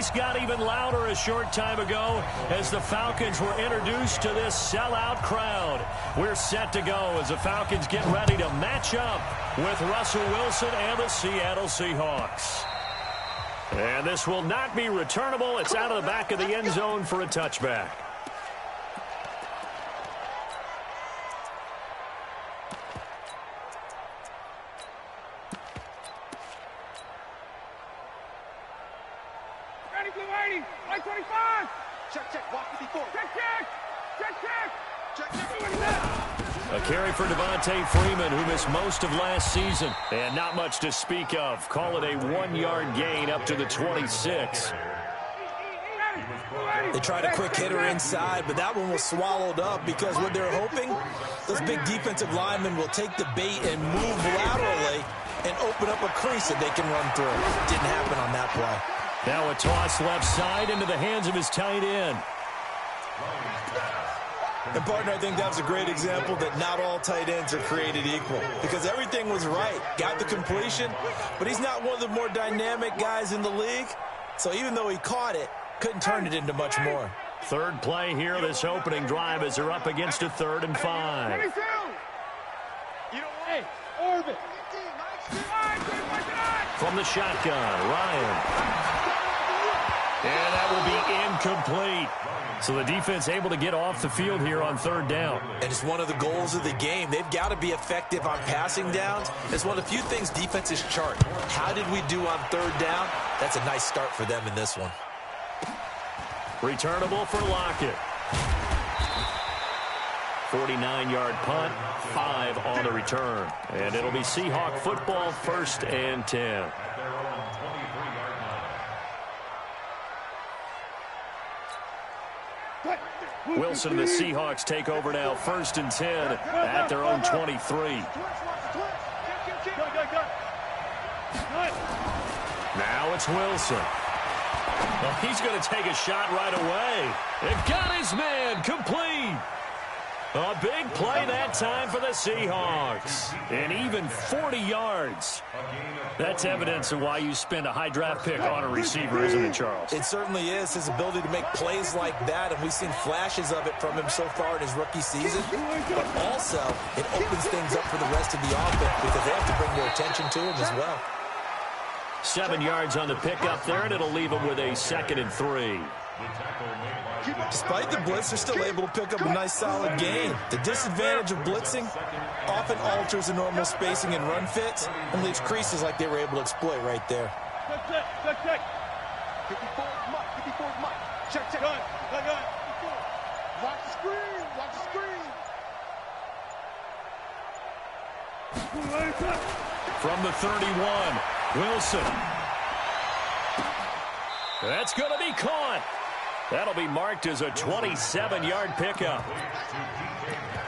place got even louder a short time ago as the Falcons were introduced to this sellout crowd. We're set to go as the Falcons get ready to match up with Russell Wilson and the Seattle Seahawks. And this will not be returnable. It's out of the back of the end zone for a touchback. A carry for Devontae Freeman, who missed most of last season. And not much to speak of. Call it a 1-yard gain up to the 26. They tried a quick hitter inside, but that one was swallowed up because what they're hoping, those big defensive linemen will take the bait and move laterally and open up a crease that they can run through. Didn't happen on that play. Now a toss left side into the hands of his tight end. And, partner, I think that was a great example that not all tight ends are created equal because everything was right. Got the completion, but he's not one of the more dynamic guys in the league. So even though he caught it, couldn't turn it into much more. Third play here, this opening drive, as they're up against a 3rd and 5. From the shotgun, Ryan. And that will be incomplete. So the defense able to get off the field here on 3rd down. And it's one of the goals of the game. They've got to be effective on passing downs. It's one of the few things defenses chart. How did we do on 3rd down? That's a nice start for them in this one. Returnable for Lockett. 49-yard punt, 5 on the return. And it'll be Seahawk football, 1st and 10. Wilson and the Seahawks take over now, 1st and 10 at their own 23. Now it's Wilson. Well, he's going to take a shot right away. They've got his man complete. A big play that time for the Seahawks. And even 40 yards. That's evidence of why you spend a high draft pick on a receiver, isn't it, Charles? It certainly is. His ability to make plays like that, and we've seen flashes of it from him so far in his rookie season. But also, it opens things up for the rest of the offense because they have to bring their attention to him as well. 7 yards on the pickup there, and it'll leave him with a 2nd and 3. Despite the blitz, they're still able to pick up a nice solid gain. The disadvantage of blitzing often alters the normal spacing and run fits and leaves creases like they were able to exploit right there. Check. Watch the screen. From the 31, Wilson. That's going to be caught. That'll be marked as a 27-yard pickup.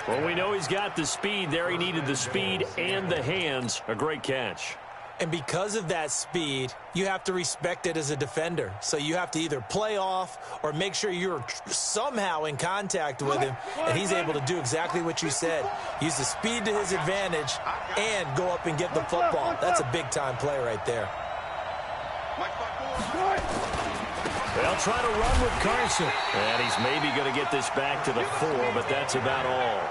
Well, we know he's got the speed there. He needed the speed and the hands. A great catch. And because of that speed, you have to respect it as a defender. So you have to either play off or make sure you're somehow in contact with him, and he's able to do exactly what you said. Use the speed to his advantage and go up and get the football. That's a big-time play right there. They'll try to run with Carson. And he's maybe going to get this back to the 4, but that's about all.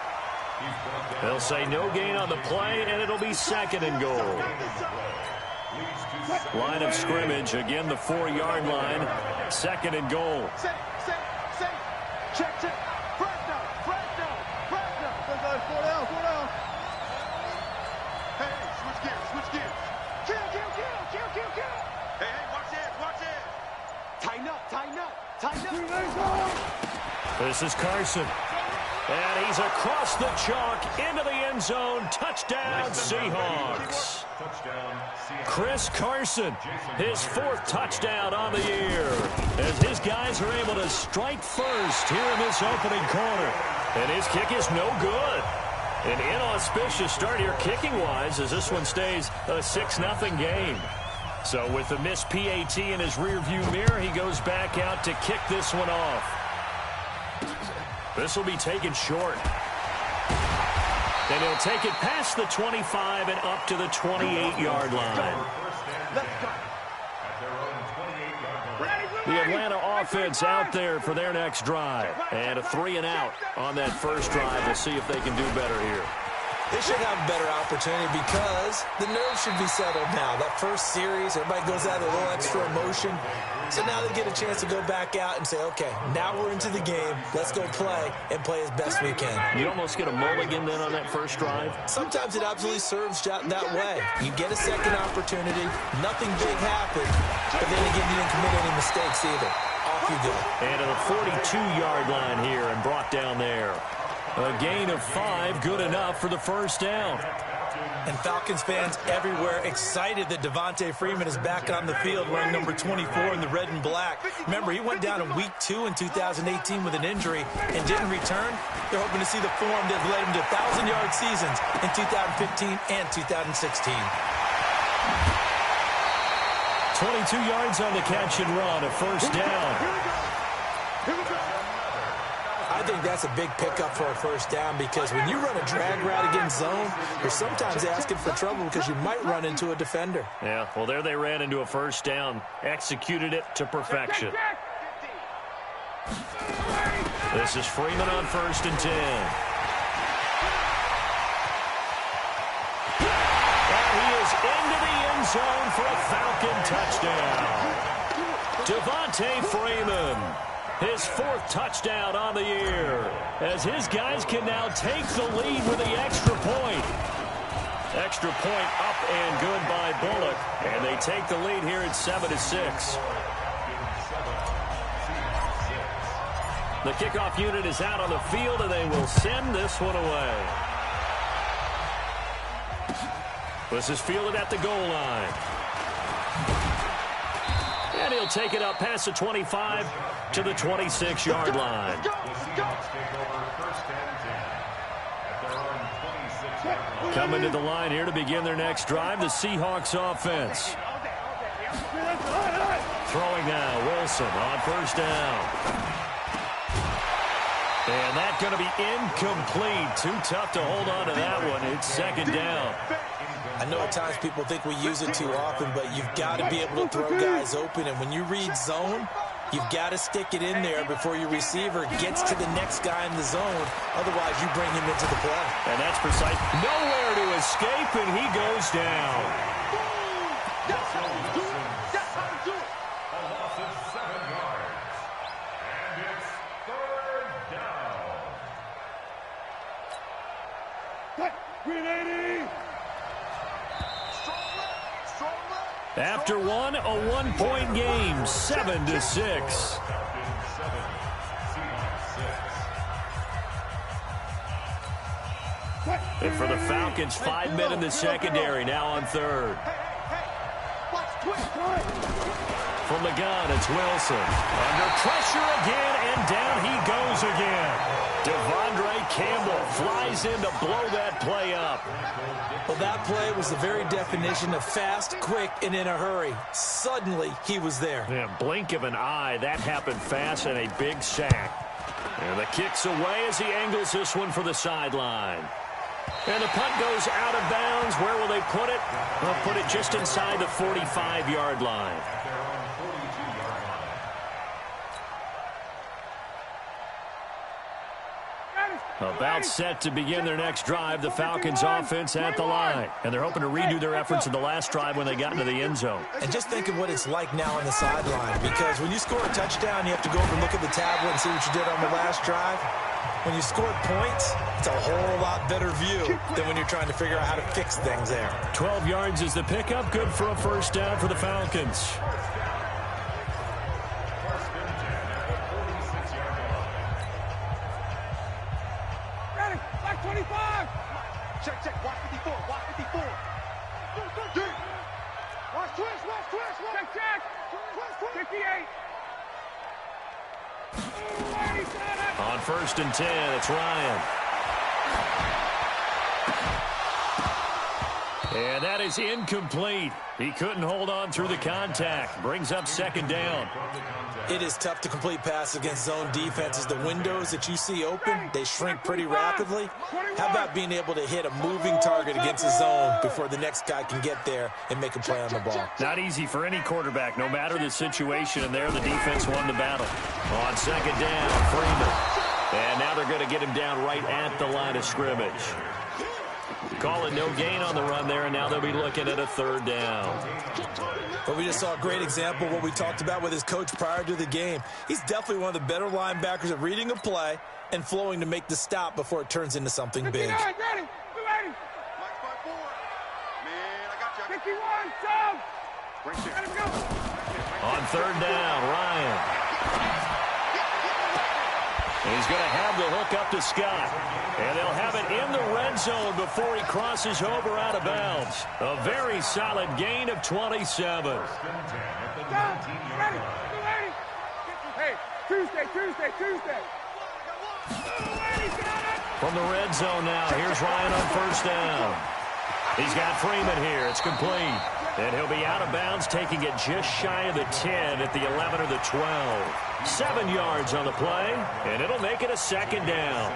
They'll say no gain on the play, and it'll be 2nd and goal. Line of scrimmage, again the 4-yard line. 2nd and goal. Check. Press down. Four down. Hey, switch gears. Kill. Hey, watch it. Tighten up. This is Carson. And he's across the chalk into the end zone. Touchdown, Seahawks. Chris Carson, his 4th touchdown on the year, as his guys are able to strike first here in this opening quarter. And his kick is no good. An inauspicious start here kicking-wise as this one stays a 6-0 game. So with the missed PAT in his rearview mirror, he goes back out to kick this one off. This will be taken short. And he'll take it past the 25 and up to the 28-yard line. The The Atlanta offense out there for their next drive. And a 3-and-out on that first drive. We'll see if they can do better here. They should have a better opportunity because the nerves should be settled now. That first series, everybody goes out with a little extra emotion. So now they get a chance to go back out and say, okay, now we're into the game. Let's go play and play as best we can. You almost get a mulligan then on that first drive? Sometimes it absolutely serves that way. You get a second opportunity. Nothing big happened. But then again, you didn't commit any mistakes either. Off you go. And to the 42-yard line here and brought down there. A gain of 5, good enough for the first down. And Falcons fans everywhere excited that Devontae Freeman is back on the field wearing number 24 in the red and black. Remember, he went down in week 2 in 2018 with an injury and didn't return. They're hoping to see the form that led him to 1,000-yard seasons in 2015 and 2016. 22 yards on the catch and run, a first down. Here we go. I think that's a big pickup for a first down because when you run a drag route against zone, you're sometimes asking for trouble because you might run into a defender. Yeah, well, there they ran into a first down. Executed it to perfection. This is Freeman on 1st and 10. And he is into the end zone for a Falcon touchdown. Devontae Freeman. His 4th touchdown on the year, as his guys can now take the lead with the extra point. Extra point up and good by Bullock, and they take the lead here at 7-6. The kickoff unit is out on the field, and they will send this one away. This is fielded at the goal line. And he'll take it up past the 25 to the 26-yard line. Coming to the line here to begin their next drive, the Seahawks offense. Throwing now, Wilson on 1st down. And that's going to be incomplete. Too tough to hold on to that one. It's 2nd down. I know at times people think we use it too often, but you've got to be able to throw guys open. And when you read zone, you've got to stick it in there before your receiver gets to the next guy in the zone. Otherwise, you bring him into the play. And that's precise. Nowhere to escape, and he goes down. That's how you do it. That's how you do it. A loss of 7 yards. And it's 3rd down. Green 80. After one, a 1-point game, 7-6. And for the Falcons, 5 men in the secondary, now on 3rd. From the gun, it's Wilson. Under pressure again, and down he goes again. Devondre Campbell flies in to blow that play up. Well, that play was the very definition of fast, quick, and in a hurry. Suddenly, he was there. Yeah, blink of an eye, that happened fast, and a big sack. And the kick's away as he angles this one for the sideline. And the punt goes out of bounds. Where will they put it? They'll put it just inside the 45-yard line. About set to begin their next drive, the Falcons offense at the line. And they're hoping to redo their efforts in the last drive when they got into the end zone. And just think of what it's like now on the sideline, because when you score a touchdown, you have to go over and look at the tablet and see what you did on the last drive. When you scored points, it's a whole lot better view than when you're trying to figure out how to fix things there. 12 yards is the pickup, good for a first down for the Falcons. Check, check. Watch 54. Watch 54. Deep. Watch twist. Watch twist. Check, check. Twist, twist. 58. On 1st and 10, it's Ryan. And that is incomplete. He couldn't hold on through the contact. Brings up 2nd down. It is tough to complete passes against zone defenses. The windows that you see open, they shrink pretty rapidly. How about being able to hit a moving target against a zone before the next guy can get there and make a play on the ball? Not easy for any quarterback, no matter the situation, and there the defense won the battle. On second down, Freeman. And now they're going to get him down right at the line of scrimmage. Call it no gain on the run there, and now they'll be looking at a third down. But we just saw a great example of what we talked about with his coach prior to the game. He's definitely one of the better linebackers at reading a play and flowing to make the stop before it turns into something big. Man, I got you. 51, Tom. On third down, Ryan. He's going to have the hook up to Scott. And they'll have it in the red zone before he crosses over out of bounds. A very solid gain of 27. Hey, Tuesday. From the red zone now, here's Ryan on first down. He's got Freeman here. It's complete. And he'll be out of bounds, taking it just shy of the 10 at the 11 or the 12. 7 yards on the play, and it'll make it a second down.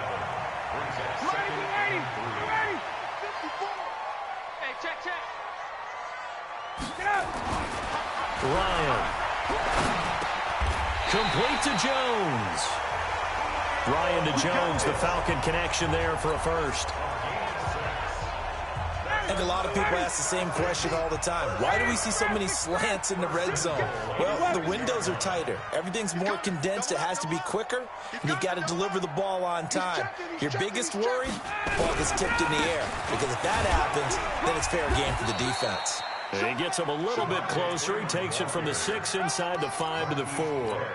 Hey, check. Ryan. Complete to Jones. Ryan to Jones, the Falcon connection there for a first. And a lot of people ask the same question all the time. Why do we see so many slants in the red zone? Well, the windows are tighter. Everything's more condensed. It has to be quicker, and you've got to deliver the ball on time. Your biggest worry, the ball gets tipped in the air. Because if that happens, then it's fair game for the defense. And he gets him a little bit closer. He takes it from the 6 inside the 5 to the 4.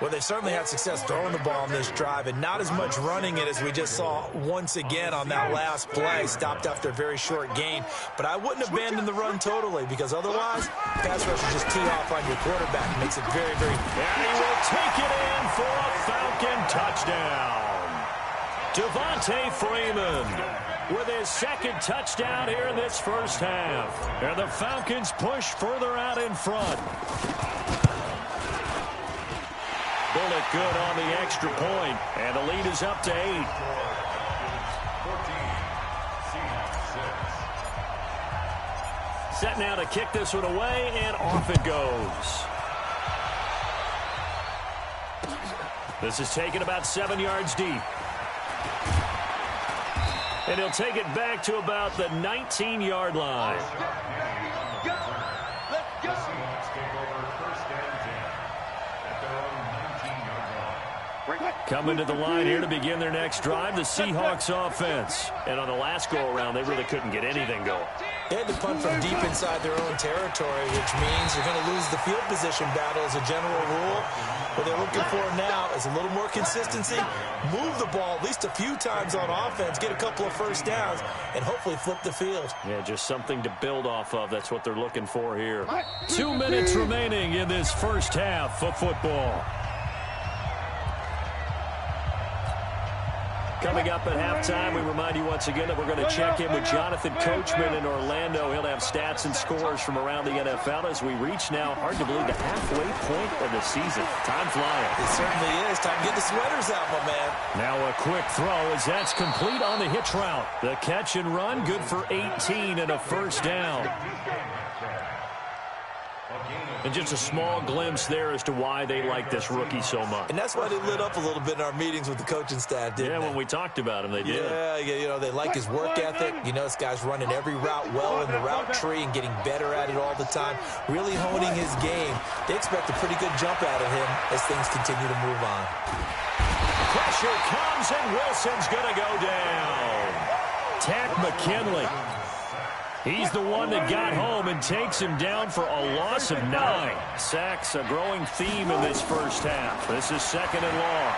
Well, they certainly had success throwing the ball on this drive and not as much running it as we just saw once again on that last play. Stopped after a very short gain. But I wouldn't abandon the run totally because otherwise, pass rush will just tee off on your quarterback. It makes it very, very... And he will take it in for a Falcon touchdown. Devontae Freeman with his second touchdown here in this first half. And the Falcons push further out in front. Bullet good on the extra point, and the lead is up to 8. Set now to kick this one away, and off it goes. This is taken about 7 yards deep. And he'll take it back to about the 19-yard line. Coming to the line here to begin their next drive, the Seahawks offense. And on the last go-around, they really couldn't get anything going. They had to punt from deep inside their own territory, which means you're going to lose the field position battle as a general rule. What they're looking for now is a little more consistency, move the ball at least a few times on offense, get a couple of first downs, and hopefully flip the field. Yeah, just something to build off of. That's what they're looking for here. 2 minutes remaining in this first half of football. Coming up at halftime, we remind you once again that we're going to check in with Jonathan Coachman in Orlando. He'll have stats and scores from around the NFL as we reach now, hard to believe, the halfway point of the season. Time flying. It certainly is. Time to get the sweaters out, my man. Now a quick throw as that's complete on the hitch route. The catch and run, good for 18 and a first down. And just a small glimpse there as to why they like this rookie so much. And that's why they lit up a little bit in our meetings with the coaching staff, didn't they? When we talked about him, they did. Yeah, you know, they like his work ethic. You know, this guy's running every route well in the route tree and getting better at it all the time, really honing his game. They expect a pretty good jump out of him as things continue to move on. Pressure comes, and Wilson's going to go down. Takk McKinley. He's the one that got home and takes him down for a loss of 9. Sacks, a growing theme in this first half. This is second and long.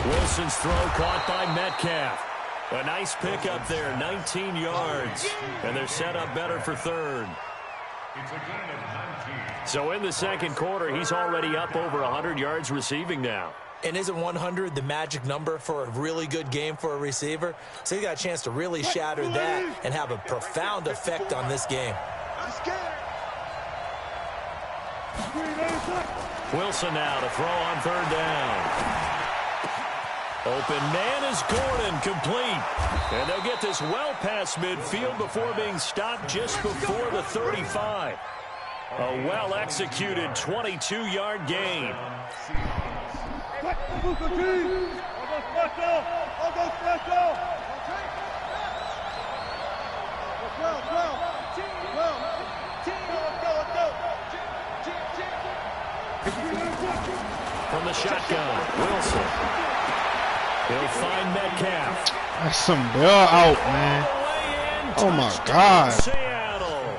Wilson's throw caught by Metcalf. A nice pickup there, 19 yards. And they're set up better for third. So in the second quarter, he's already up over 100 yards receiving now. And isn't 100 the magic number for a really good game for a receiver? So he got a chance to really shatter that and have a profound effect on this game. Wilson now to throw on third down. Open man is Gordon, complete. And they'll get this well past midfield before being stopped just before the 35. A well-executed 22-yard gain. From the shotgun, Wilson. He'll find Metcalf. That's some bail out, man. Oh, my God. Seattle.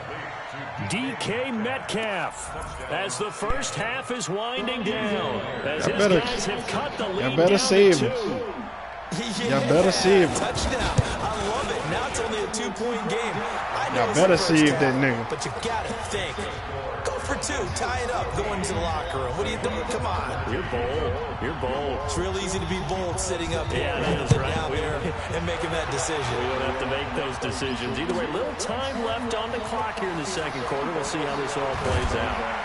DK Metcalf as the first half is winding down. As his guys have cut the lead down to 2. Y'all better save it. Touchdown. I love it. Now it's only a 2-point game. Y'all better save that nigga. But you gotta think. Go for 2. Tie it up. Go into the locker room. What are you doing? Come on. You're bold. You're bold. It's real easy to be bold sitting up here that's right. down there and making that decision. We don't have to make those decisions. Either way, little time left on the clock here in the second quarter. We'll see how this all plays out.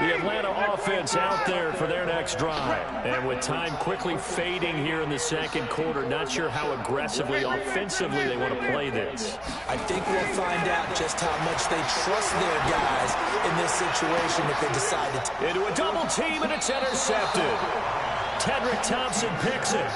The Atlanta offense out there for their next drive. And with time quickly fading here in the second quarter, not sure how aggressively, offensively they want to play this. I think we'll find out just how much they trust their guys in this situation if they decide to. Into a double team, and it's intercepted. Tedrick Thompson picks it.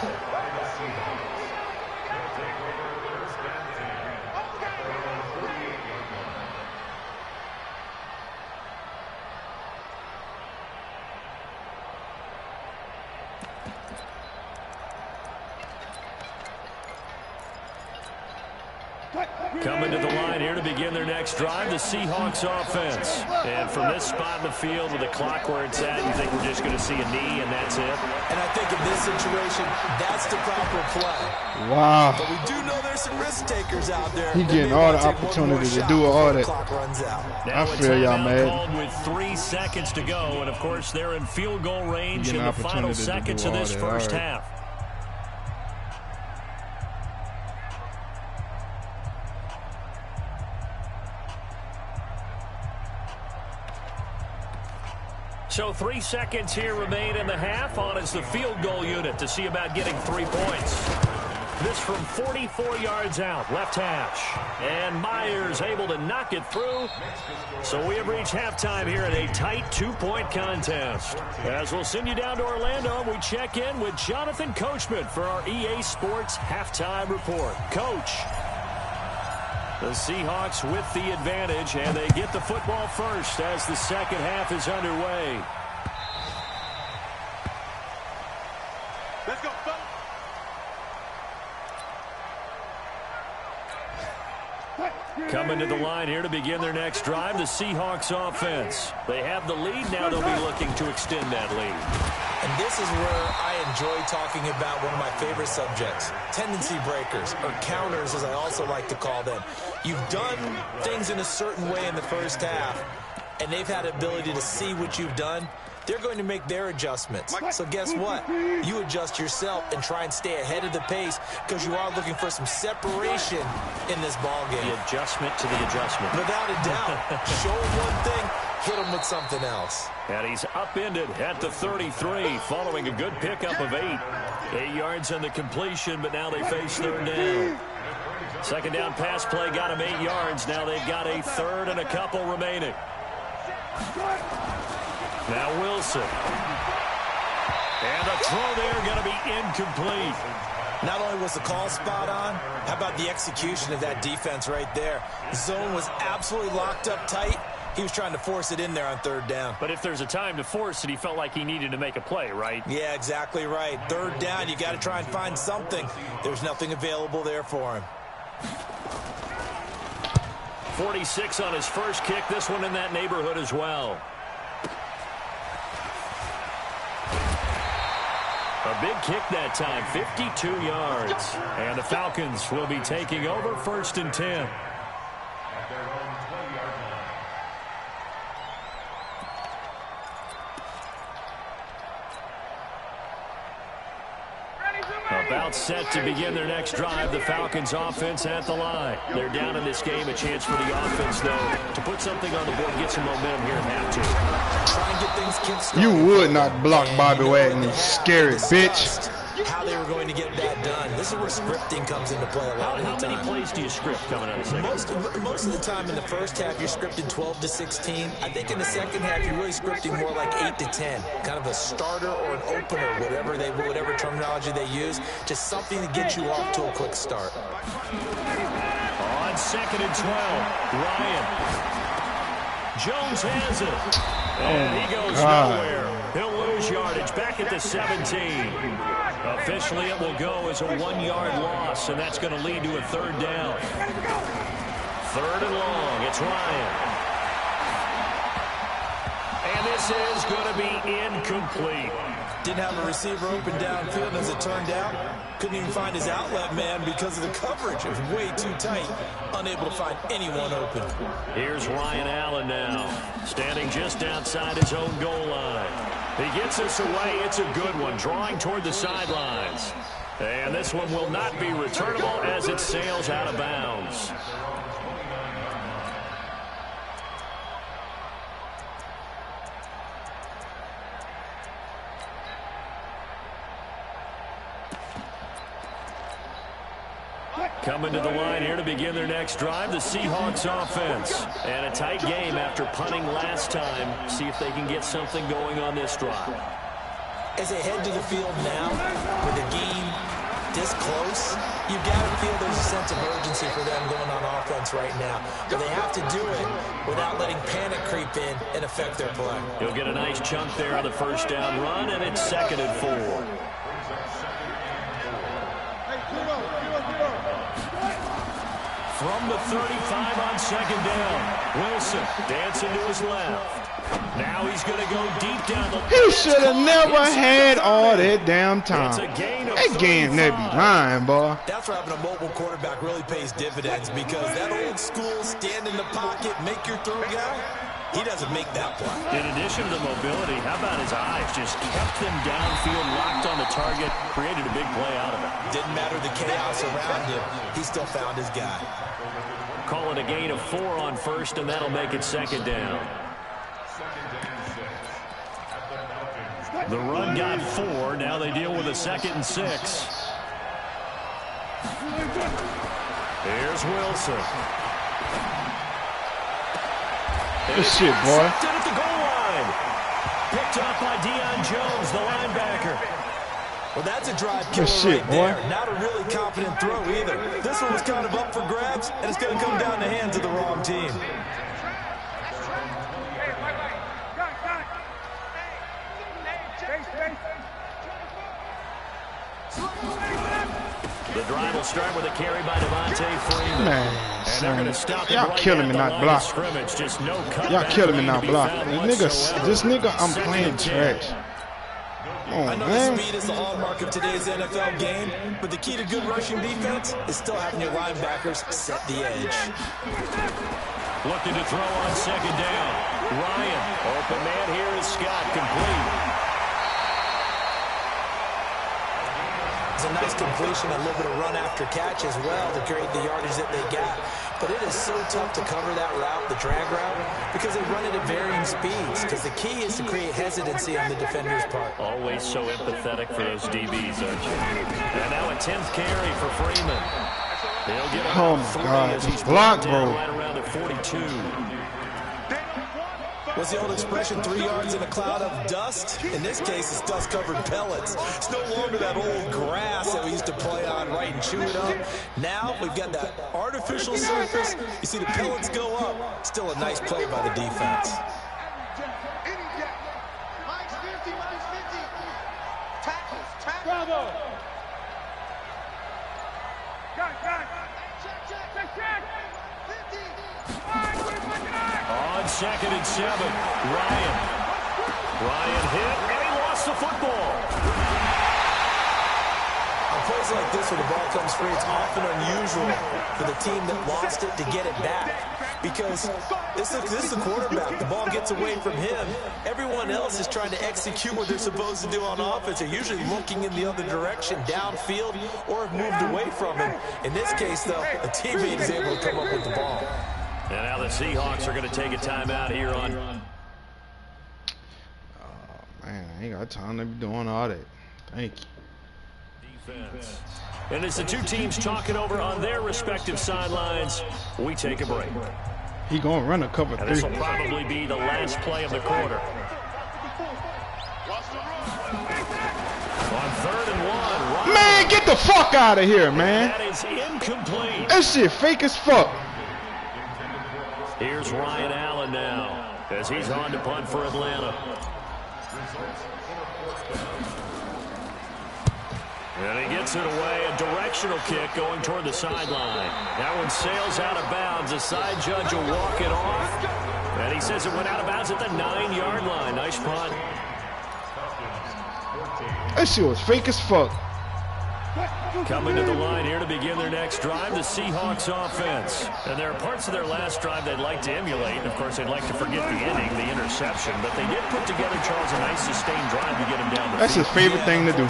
Coming to the line here to begin their next drive, the Seahawks offense. And from this spot in the field with the clock where it's at, you think we're just going to see a knee and that's it? And I think in this situation, that's the proper play. Wow. But we do know there's some risk takers out there. He getting all the opportunity to do all that. Clock runs out. I feel y'all mad. Called with 3 seconds to go, and of course they're in field goal range in the final seconds of this first half. So 3 seconds here remain in the half. On is the field goal unit to see about getting 3 points. This from 44 yards out, left hash. And Myers able to knock it through. So we have reached halftime here in a tight 2-point contest. As we'll send you down to Orlando, we check in with Jonathan Coachman for our EA Sports Halftime Report. Coach. The Seahawks with the advantage, and they get the football first as the second half is underway. Let's go, Coming to the line here to begin their next drive, the Seahawks offense. They have the lead. Now they'll be looking to extend that lead. And this is where I enjoy talking about one of my favorite subjects, tendency breakers, or counters as I also like to call them. You've done things in a certain way in the first half, and they've had the ability to see what you've done. They're going to make their adjustments. So guess what? You adjust yourself and try and stay ahead of the pace because you are looking for some separation in this ball game. The adjustment to the adjustment. Without a doubt. Show them one thing, hit them with something else. And he's upended at the 33 following a good pickup of 8. 8 yards on the completion, but now they face third down. Second down pass play got him 8 yards. Now they've got a third and a couple remaining. Now Wilson. And the throw there going to be incomplete. Not only was the call spot on, how about the execution of that defense right there? The zone was absolutely locked up tight. He was trying to force it in there on third down. But if there's a time to force it, he felt like he needed to make a play, right? Yeah, exactly right. Third down, you got to try and find something. There's nothing available there for him. 46 on his first kick. This one in that neighborhood as well. A big kick that time, 52 yards. And the Falcons will be taking over first and 10. About set to begin their next drive, the Falcons offense at the line. They're down in this game. A chance for the offense, though, to put something on the board, get some momentum here and have to. Try and get things kick-started. You would not block Bobby Wagner, scary bitch. How they were going to get that done. This is where scripting comes into play a lot of the time. How many plays do you script coming out of the second? Most of the time in the first half, you're scripting 12 to 16. I think in the second half, you're really scripting more like 8 to 10. Kind of a starter or an opener, whatever terminology they use. Just something to get you off to a quick start. On 2nd and 12, Ryan. Jones has it. And he goes nowhere. He'll lose yardage back at the 17. Officially, it will go as a 1-yard loss, and that's going to lead to a 3rd down. 3rd and long. It's Ryan. And this is going to be incomplete. Didn't have a receiver open downfield, as it turned out. Couldn't even find his outlet man because of the coverage. It was way too tight. Unable to find anyone open. Here's Ryan Allen now, standing just outside his own goal line. He gets us away. It's a good one, drawing toward the sidelines. And this one will not be returnable as it sails out of bounds. Coming to the line here to begin their next drive, the Seahawks offense. And a tight game after punting last time. See if they can get something going on this drive. As they head to the field now, with the game this close, you've got to feel there's a sense of urgency for them going on offense right now. But they have to do it without letting panic creep in and affect their play. He'll get a nice chunk there on the 1st down run, and it's 2nd and 4. From the 35 on 2nd down, Wilson dancing to his left. Now he's going to go deep down the... He should have never had all that damn time. That game never be lying, boy. That's where having a mobile quarterback really pays dividends, because that old school stand in the pocket, make your throw guy, he doesn't make that play. In addition to the mobility, how about his eyes? Just kept them downfield, locked on the target, created a big play out of it. Didn't matter the chaos around him. He still found his guy. Call it a gain of 4 on 1st, and that'll make it 2nd down. The run got 4. Now they deal with a 2nd and 6. Here's Wilson. Good shit, boy. At the goal line. Picked up by Deion Jones, the linebacker. Well, that's a drive killer right there. Not a really confident throw either. This one was kind of up for grabs, and it's going to come down the hands of the wrong team. The drive will start with a carry by Devontae Freeman. Man, son, y'all right killing me not block. Y'all killing me not block. This nigga, I'm playing trash. Oh, I know man. the speed is the hallmark of today's NFL game, but the key to good rushing defense is still having your linebackers set the edge. Looking to throw on 2nd down. Ryan, open man here is Scott, complete. It's a nice completion, a little bit of run after catch as well to create the yardage that they got. But it is so tough to cover that route, the drag route, because they run it at varying speeds. Because the key is to create hesitancy on the defender's part. Always so empathetic for those DBs, aren't you? And now a 10th carry for Freeman. He'll get Oh my God, this block, bro. Right around the 42. What's the old expression, 3 yards in a cloud of dust? In this case, it's dust-covered pellets. It's no longer that old grass that we used to play on, right, and chew it up. Now we've got that artificial surface. You see the pellets go up. Still a nice play by the defense. Bravo! On 2nd and 7, Ryan. Ryan hit, and he lost the football. On plays like this where the ball comes free, it's often unusual for the team that lost it to get it back. because this is the quarterback. The ball gets away from him. Everyone else is trying to execute what they're supposed to do on offense. They're usually looking in the other direction, downfield, or have moved away from him. In this case, though, a teammate is able to come up with the ball. And now the Seahawks are going to take a timeout here on. Oh, man, I ain't got time to be doing all that. Thank you. Defense. And as the two teams talk it over on their respective sidelines, we take a break. He gonna run a cover And three. this will probably be the last play of the quarter. On 3rd and 1. Man, get the fuck out of here, man. That is incomplete. That shit fake as fuck. Here's Ryan Allen now as he's on to punt for Atlanta. And he gets it away, a directional kick going toward the sideline. That one sails out of bounds. The side judge will walk it off. And he says it went out of bounds at the 9-yard line. Nice punt. That shit was fake as fuck. Coming to the line here to begin their next drive, the Seahawks offense. And there are parts of their last drive they'd like to emulate. And, of course, they'd like to forget the inning, the interception. But they did put together, Charles, a nice sustained drive to get him down the That's field. his favorite thing to do.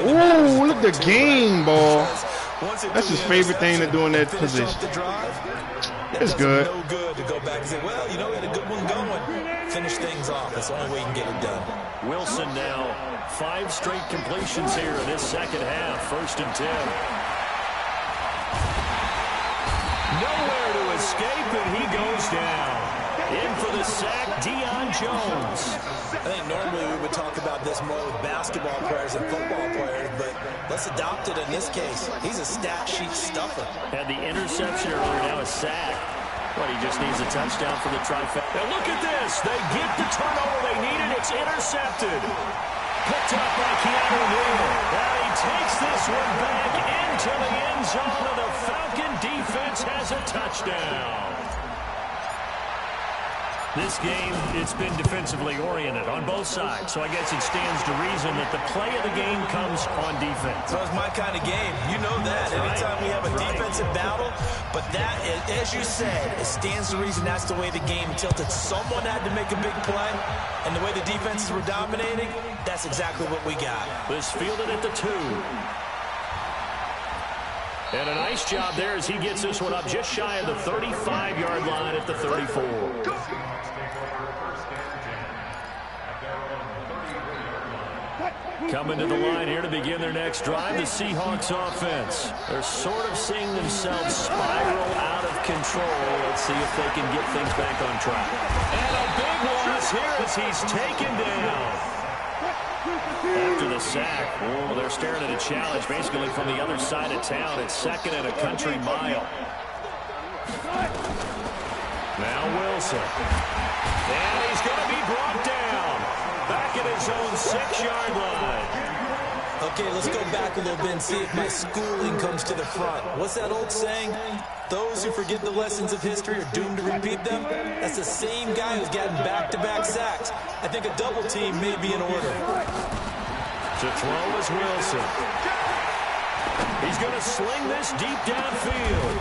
Ooh, look at the game ball. That's his favorite thing to do in that position. It's good. No good to go back and say, well, you know, we had a good one going. Finish things off. That's the only way you can get it done. Wilson now 5 straight completions here in this second half. 1st and 10. Nowhere to escape, and he goes down. In for the sack, Deion Jones. I think normally we would talk about this more with basketball players and football players, but let's adopt it in this case. He's a stat sheet stuffer. Had the interception earlier, now a sack. But he just needs a touchdown for the trifecta. And look at this. They get the turnover they needed. It's intercepted. Picked up by Keanu Neal. And he takes this one back into the end zone, and the Falcon defense has a touchdown. This game, it's been defensively oriented on both sides, so I guess it stands to reason that the play of the game comes on defense. So it's my kind of game. You know that. Anytime we have a defensive battle, but that, as you said, it stands to reason that's the way the game tilted. Someone had to make a big play, and the way the defenses were dominating, that's exactly what we got. This fielded at the 2. And a nice job there as he gets this one up just shy of the 35-yard line at the 34. Coming to the line here to begin their next drive, the Seahawks offense. They're sort of seeing themselves spiral out of control. Let's see if they can get things back on track. And a big loss here as he's taken down. After the sack, oh, they're staring at a challenge basically from the other side of town. It's 2nd and a country mile. Now Wilson. And he's going to be brought down. Back at his own 6-yard line. Okay, let's go back a little bit and see if my schooling comes to the front. What's that old saying? Those who forget the lessons of history are doomed to repeat them. That's the same guy who's gotten back-to-back sacks. I think a double team may be in order. To throw is Wilson. He's going to sling this deep downfield.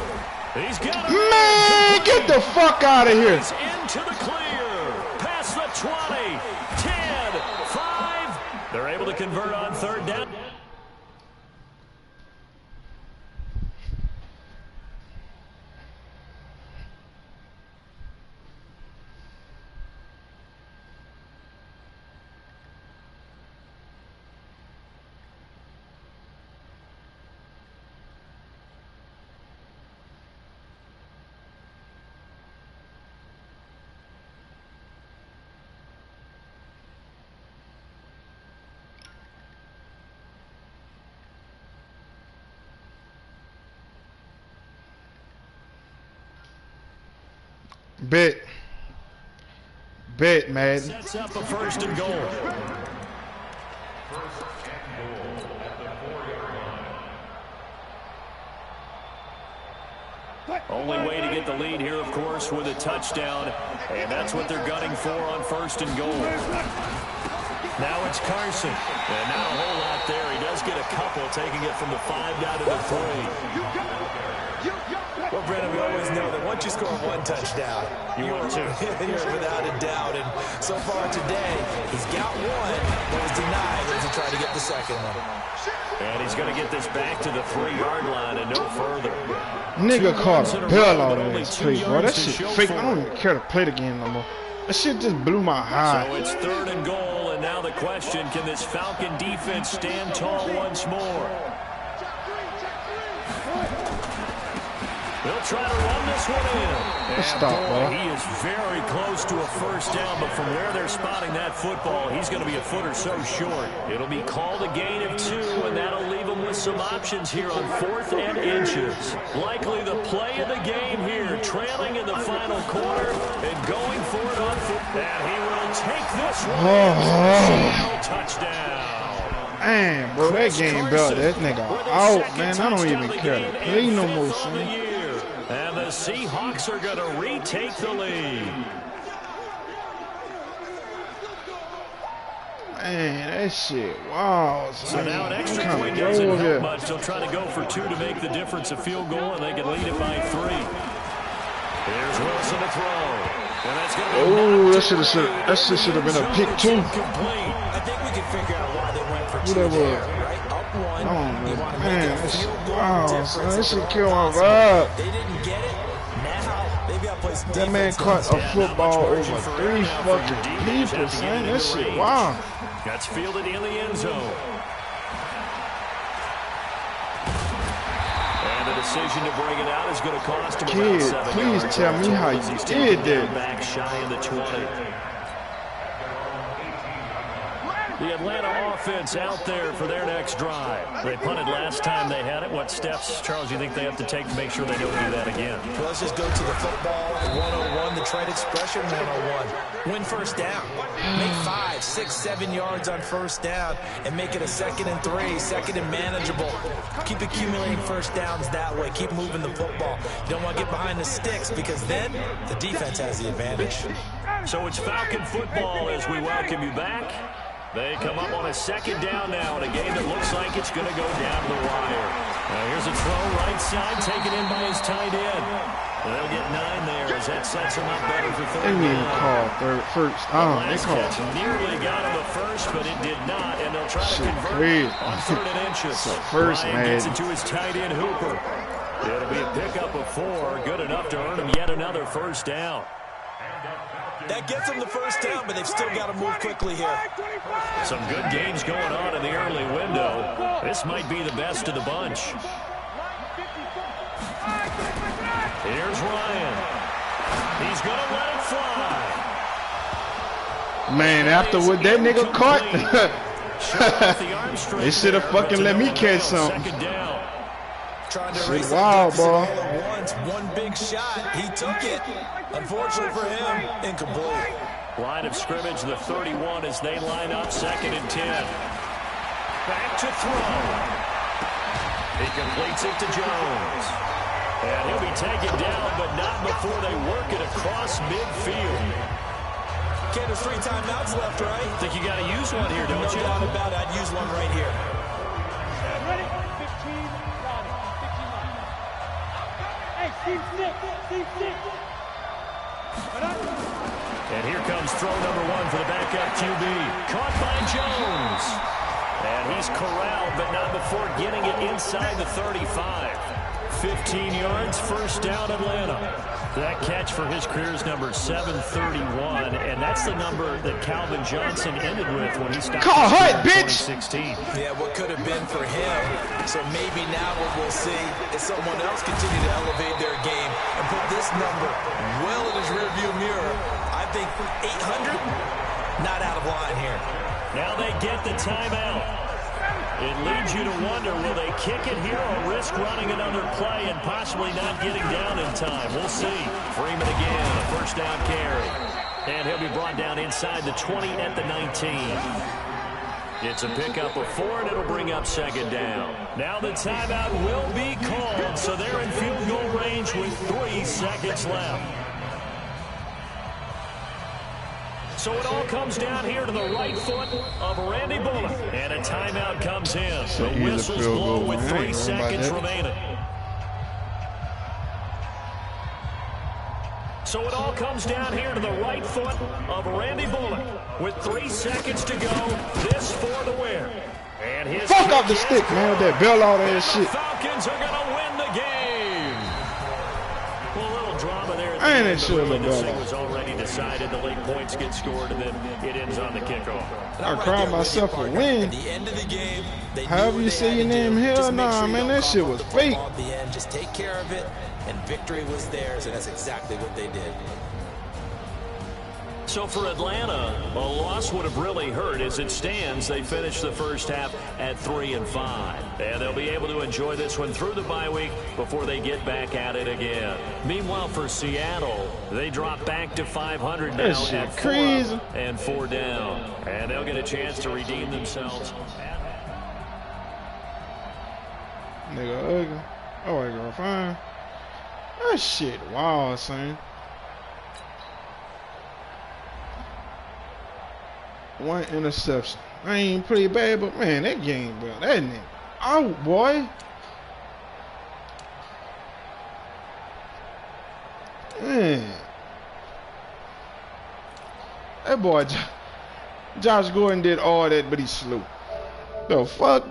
He's got it. Man, get the fuck out of here. He's into the clear. Past the 20. 10. 5. They're able to convert on 3rd down. Bet, man. Sets up a 1st and goal. Only way to get the lead here, of course, with a touchdown. And that's what they're gunning for on 1st and goal. Now it's Carson. And not a whole lot there. He does get a couple, taking it from the 5 down to the 3. Well, Brennan, we always know that once you score one touchdown, you're without a doubt. And so far today, he's got one, but was denied as he tried to get the second one. And he's going to get this back to the 3-yard line and no further. Nigga caught a bell out of that play, bro. That shit fake. I don't even care to play the game no more. That shit just blew my high. So it's 3rd and goal, and now the question, can this Falcon defense stand tall once more? They'll try to run this one in. And stop, boy, he is very close to a first down, but from where they're spotting that football, he's going to be a foot or so short. It'll be called a gain of 2, and that'll leave him with some options here on 4th and inches. Likely the play of the game here, trailing in the final quarter and going for it on foot. And he will take this one. Touchdown. Man, bro, that game belt that nigga out, man. I don't even care to play no more, son. And the Seahawks are going to retake the lead. Man, that shit, wow. So now an extra point doesn't help much. They'll try to go for 2 to make the difference a field goal, and they can lead it by 3. Here's Wilson to throw. And that's going to be that should have been a pick, too. I think we can figure out why they went for 2 Whatever. there, right? Up 1. Man, that shit killed my vibe. They didn't get it. Now, maybe I'll play some That man caught a football over 3 fucking people, son. That shit, wow. That's fielded in the end zone. And the decision to bring it out is going to cost him about 7 please yards. tell me how you did that. Back shy in the 20. The Atlanta offense out there for their next drive. They punted last time they had it. What steps, Charles, do you think they have to take to make sure they don't do that again? Well, let's just go to the football 101, the trade expression 101. Win first down. Make 5, 6, 7 yards on first down and make it a 2nd and 3, 2nd and manageable. Keep accumulating first downs that way. Keep moving the football. You don't want to get behind the sticks because then the defense has the advantage. So it's Falcon football as we welcome you back. They come up on a 2nd down now in a game that looks like it's going to go down the wire. Now here's a throw right side taken in by his tight end. They'll get 9 there as that sets him up better for 3rd They didn't even call first. They called. Nearly got him the first, but it did not, and they'll try to convert on 3rd and inches. First, Ryan gets it to his tight end, Hooper. It'll be a pickup of 4, good enough to earn him yet another first down. That gets them the first down, but they've still got to move quickly here. Some good games going on in the early window. This might be the best of the bunch. Here's Ryan. He's going to let it fly. Man, after what that nigga caught, they should have fucking let me catch something. Trying to race wild, ball. One big shot. He took it. Unfortunately for him, incomplete. Line of scrimmage, the 31 as they line up, 2nd and 10. Back to throw. He completes it to Jones. And he'll be taken down, but not before they work it across midfield. Ken, there's 3 timeouts left, right? I think you got to use one here, don't you? No doubt about it. I'd use one right here. Ready? 15, Ronnie. 15 Ronnie. Hey, Steve Stick. And here comes throw number 1 for the backup QB. Caught by Jones. And he's corralled, but not before getting it inside the 35. 15 yards, first down Atlanta. That catch for his career is number 731, and that's the number that Calvin Johnson ended with when he stopped in 2016. Yeah, what could have been for him. So maybe now what we'll see is someone else continue to elevate their game and put this number well in his rearview mirror. I think 800, not out of line here. Now they get the timeout. It leads you to wonder, will they kick it here or risk running another play and possibly not getting down in time? We'll see. Freeman again, a first down carry. And he'll be brought down inside the 20 at the 19. It's a pickup of 4, and it'll bring up 2nd down. Now the timeout will be called, so they're in field goal range with 3 seconds left. So it all comes down here to the right foot of Randy Bullock. And a timeout comes in. The whistle's blown with 3 seconds remaining. So it all comes down here to the right foot of Randy Bullock. With 3 seconds to go, this for the win. And his fuck off the stick, man, with that bell out ass shit. Falcons are going to win the game. Well, a little drama there. I ain't sure about This thing that. was already decided. The late points get scored, and then it ends on the kickoff. I cried myself a win. At the end of the game, they However knew you what say they your had to name, do. hell Just make nah, sure you man, don't that shit cough was up the ball fake. At the end, just take care of it, and victory was theirs, and that's exactly what they did. So for Atlanta, a loss would have really hurt. As it stands, they finished the first half at 3-5. And they'll be able to enjoy this one through the bye week before they get back at it again. Meanwhile, for Seattle, they drop back to 500 now at 4 crazy. up and 4 down. And they'll get a chance to redeem themselves. Nigga ugly. Alright, girl, fine. That shit wild, son. 1 interception. I ain't pretty bad, but man, that game, bro, that nigga out, boy. Man. That boy, Josh Gordon did all that, but he slew. The fuck?